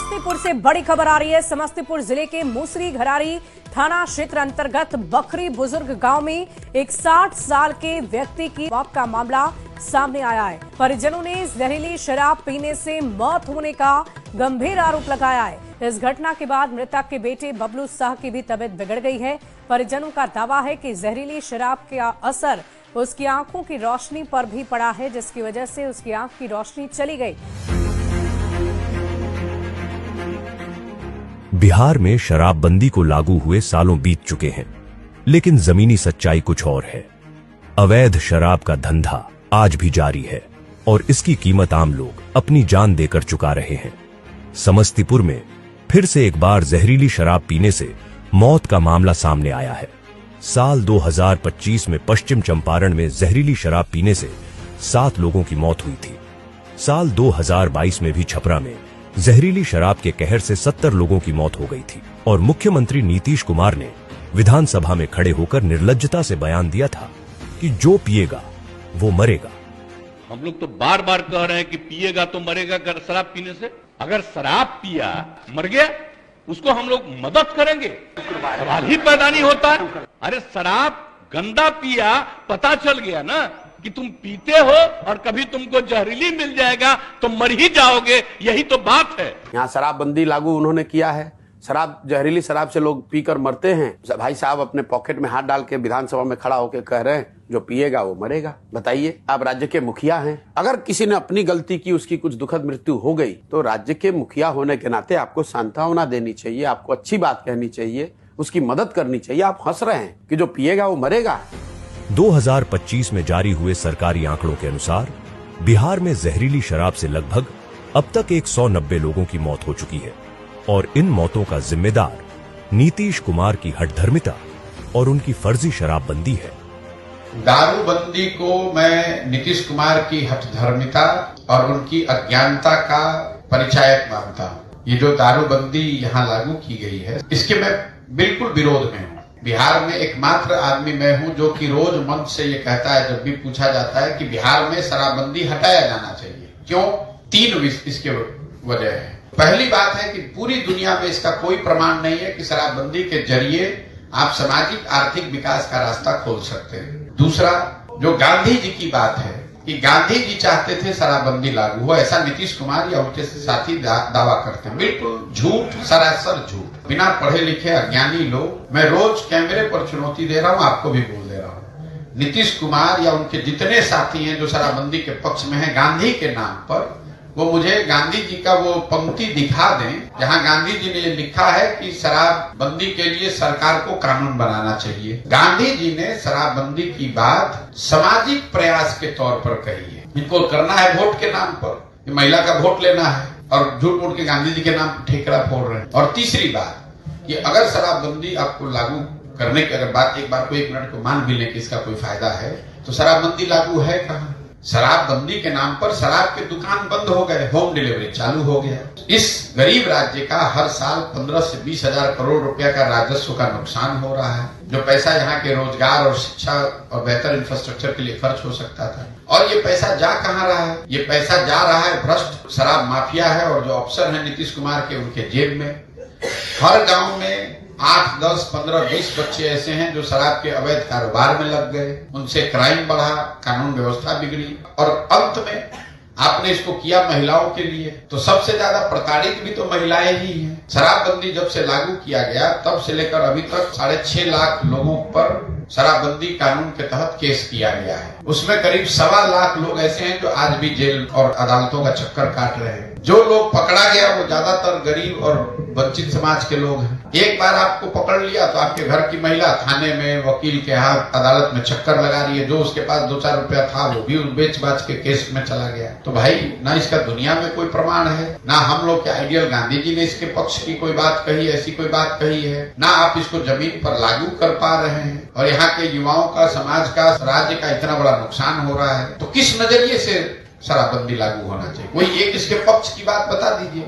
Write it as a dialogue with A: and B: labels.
A: समस्तीपुर से बड़ी खबर आ रही है। समस्तीपुर जिले के मूसरी घरारी थाना क्षेत्र अंतर्गत बखरी बुजुर्ग गांव में एक 60 साल के व्यक्ति की मौत का मामला सामने आया है। परिजनों ने जहरीली शराब पीने से मौत होने का गंभीर आरोप लगाया है। इस घटना के बाद मृतक के बेटे बबलू शाह की भी तबीयत बिगड़ गई है। परिजनों का दावा है कि जहरीली शराब का असर उसकी आंखों की रोशनी पर भी पड़ा है, जिसकी वजह से उसकी आंख की रोशनी चली गई।
B: बिहार में शराबबंदी को लागू हुए सालों बीत चुके हैं, लेकिन जमीनी सच्चाई कुछ और है। अवैध शराब का धंधा आज भी जारी है और इसकी कीमत आम लोग अपनी जान देकर चुका रहे हैं। समस्तीपुर में फिर से एक बार जहरीली शराब पीने से मौत का मामला सामने आया है। साल 2025 में पश्चिम चंपारण में जहरीली शराब पीने से 7 लोगों की मौत हुई थी। साल 2022 में भी छपरा में जहरीली शराब के कहर से 70 लोगों की मौत हो गई थी और मुख्यमंत्री नीतीश कुमार ने विधानसभा में खड़े होकर निर्लज्जता से बयान दिया था कि जो पिएगा वो मरेगा।
C: हम लोग तो बार बार कह रहे हैं कि पिएगा तो मरेगा। शराब पीने से अगर शराब पिया मर गया, उसको हम लोग मदद करेंगे? सवाल ही पैदा नहीं होता। अरे शराब गंदा पिया, पता चल गया ना कि तुम पीते हो और कभी तुमको जहरीली मिल जाएगा तो मर ही जाओगे। यही तो बात है।
D: यहाँ शराबबंदी लागू उन्होंने किया है। शराब, जहरीली शराब से लोग पीकर मरते हैं। भाई साहब अपने पॉकेट में हाथ डाल के विधानसभा में खड़ा होकर कह रहे हैं जो पिएगा वो मरेगा। बताइए, आप राज्य के मुखिया हैं। अगर किसी ने अपनी गलती की, उसकी कुछ दुखद मृत्यु हो गई, तो राज्य के मुखिया होने के नाते आपको सांत्वना देनी चाहिए, आपको अच्छी बात कहनी चाहिए, उसकी मदद करनी चाहिए। आप हंस रहे हैं कि जो पिएगा वो मरेगा।
B: 2025 में जारी हुए सरकारी आंकड़ों के अनुसार बिहार में जहरीली शराब से लगभग अब तक 190 लोगों की मौत हो चुकी है और इन मौतों का जिम्मेदार नीतीश कुमार की हठधर्मिता और उनकी फर्जी शराबबंदी है।
E: दारूबंदी को मैं नीतीश कुमार की हठधर्मिता और उनकी अज्ञानता का परिचायक मानता हूँ। ये जो दारूबंदी यहाँ लागू की गई है, इसके मैं बिल्कुल विरोध में हूँ। बिहार में एकमात्र आदमी मैं हूं जो कि रोज मंच से ये कहता है, जब भी पूछा जाता है कि बिहार में शराबबंदी हटाया जाना चाहिए। क्यों? 3 इसके वजह है। पहली बात है कि पूरी दुनिया में इसका कोई प्रमाण नहीं है कि शराबबंदी के जरिए आप सामाजिक आर्थिक विकास का रास्ता खोल सकते हैं। दूसरा, जो गांधी जी की बात है कि गांधी जी चाहते थे शराबबंदी लागू हो, ऐसा नीतीश कुमार या उनके साथी दावा करते हैं। बिल्कुल झूठ, सरासर झूठ। बिना पढ़े लिखे अज्ञानी लोग, मैं रोज कैमरे पर चुनौती दे रहा हूं, आपको भी बोल दे रहा हूं, नीतीश कुमार या उनके जितने साथी हैं जो शराबबंदी के पक्ष में हैं गांधी के नाम पर, वो मुझे गांधी जी का वो पंक्ति दिखा दें जहां गांधी जी ने लिखा है कि शराबबंदी के लिए सरकार को कानून बनाना चाहिए। गांधी जी ने शराबबंदी की बात सामाजिक प्रयास के तौर पर कही है। इनको करना है वोट के नाम पर, महिला का वोट लेना है और झूठ मूठ के गांधी जी के नाम ठेकरा फोड़ रहे हैं। और तीसरी बात कि अगर शराबबंदी आपको लागू करने की अगर बात एक बार को 1 मिनट को मान भी लें कि इसका कोई फायदा है, तो शराबबंदी लागू है कहाँ? शराबबंदी के नाम पर शराब के दुकान बंद हो गए, होम डिलीवरी चालू हो गया। इस गरीब राज्य का हर साल 15 से 20 हजार करोड़ रुपया का राजस्व का नुकसान हो रहा है, जो पैसा यहाँ के रोजगार और शिक्षा और बेहतर इंफ्रास्ट्रक्चर के लिए खर्च हो सकता था। और ये पैसा जा कहाँ रहा है? ये पैसा जा रहा है भ्रष्ट शराब माफिया है और जो अफसर है नीतीश कुमार के, उनके जेब में। हर गाँव में 8, 10, 15, 20 बच्चे ऐसे हैं जो शराब के अवैध कारोबार में लग गए। उनसे क्राइम बढ़ा, कानून व्यवस्था बिगड़ी और अंत में आपने इसको किया महिलाओं के लिए, तो सबसे ज्यादा प्रताड़ित भी तो महिलाएं ही हैं। शराबबंदी जब से लागू किया गया तब से लेकर अभी तक 6.5 लाख लोगों पर शराबबंदी कानून के तहत केस किया गया है। उसमें करीब 1.25 लाख लोग ऐसे हैं जो आज भी जेल और अदालतों का चक्कर काट रहे हैं। जो लोग पकड़ा गया वो ज्यादातर गरीब और वंचित समाज के लोग हैं। एक बार आपको पकड़ लिया तो आपके घर की महिला थाने में, वकील के हाथ, अदालत में चक्कर लगा रही है। जो उसके पास 2-4 रुपया था वो भी बेच बाच के केस में चला गया। तो भाई, ना इसका दुनिया में कोई प्रमाण है, ना हम लोग के आइडियल गांधी जी ने इसके पक्ष की कोई बात कही, ऐसी कोई बात कही है, ना आप इसको जमीन पर लागू कर पा रहे हैं। और यहाँ के युवाओं का, समाज का, राज्य का इतना बड़ा नुकसान हो रहा है, तो किस नजरिए से शराबबंदी लागू होना चाहिए? कोई एक इसके पक्ष की बात बता दीजिए।